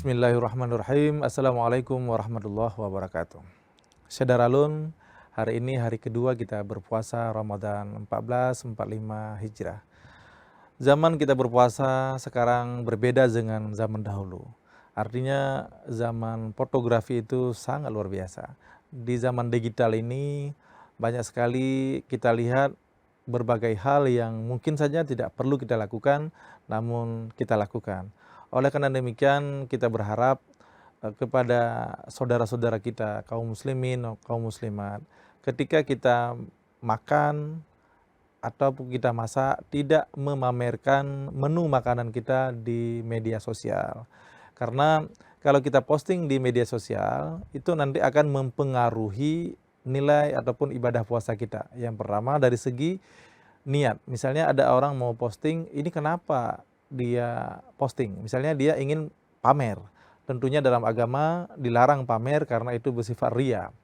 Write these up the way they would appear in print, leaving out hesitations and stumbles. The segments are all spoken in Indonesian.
Bismillahirrahmanirrahim. Assalamualaikum warahmatullahi wabarakatuh. Syederalun, hari ini hari kedua kita berpuasa Ramadan 1445 Hijrah. Zaman kita berpuasa sekarang berbeda dengan zaman dahulu. Artinya zaman fotografi itu sangat luar biasa. Di zaman digital ini banyak sekali kita lihat berbagai hal yang mungkin saja tidak perlu kita lakukan, namun kita lakukan. Oleh karena demikian kita berharap kepada saudara-saudara kita, kaum muslimin, kaum muslimat, ketika kita makan ataupun kita masak, tidak memamerkan menu makanan kita di media sosial. Karena kalau kita posting di media sosial, itu nanti akan mempengaruhi nilai ataupun ibadah puasa kita. Yang pertama dari segi niat. Misalnya ada orang mau posting, ini kenapa dia posting? Misalnya dia ingin pamer. Tentunya dalam agama dilarang pamer karena itu bersifat ria.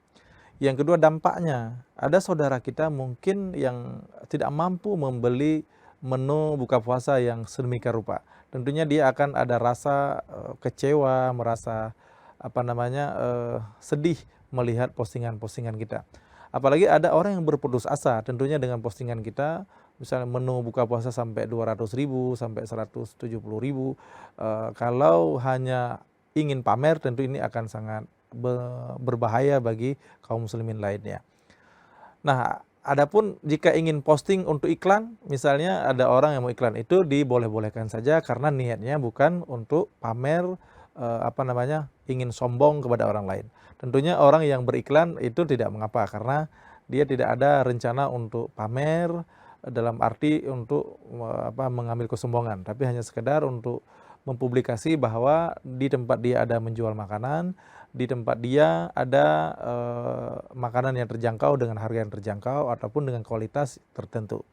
Yang kedua dampaknya, ada saudara kita mungkin yang tidak mampu membeli menu buka puasa yang sedemikian rupa. Tentunya dia akan ada rasa kecewa, merasa sedih melihat postingan-postingan kita. Apalagi ada orang yang berputus asa tentunya dengan postingan kita, misalnya menu buka puasa sampai 200.000, sampai 170.000. Kalau hanya ingin pamer, tentu ini akan sangat berbahaya bagi kaum muslimin lainnya. Nah, adapun jika ingin posting untuk iklan, misalnya ada orang yang mau iklan, itu diboleh-bolehkan saja karena niatnya bukan untuk pamer, ingin sombong kepada orang lain. Tentunya orang yang beriklan itu tidak mengapa karena dia tidak ada rencana untuk pamer dalam arti untuk mengambil kesombongan, tapi hanya sekedar untuk mempublikasi bahwa di tempat dia ada menjual makanan, di tempat dia ada makanan yang terjangkau dengan harga yang terjangkau ataupun dengan kualitas tertentu.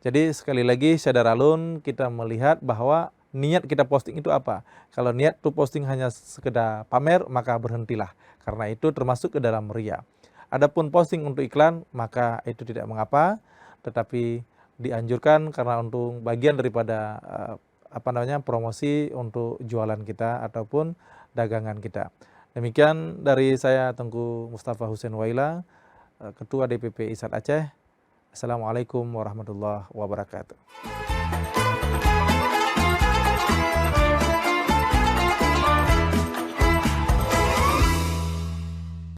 Jadi sekali lagi Syederalun, kita melihat bahwa niat kita posting itu apa. Kalau niat itu posting hanya sekedar pamer, maka berhentilah. Karena itu termasuk ke dalam ria. Adapun posting untuk iklan, maka itu tidak mengapa, tetapi dianjurkan karena untuk bagian daripada promosi untuk jualan kita ataupun dagangan kita. Demikian dari saya Tengku Mustafa Husain Waila, Ketua DPP ISAT Aceh. Assalamualaikum warahmatullahi wabarakatuh.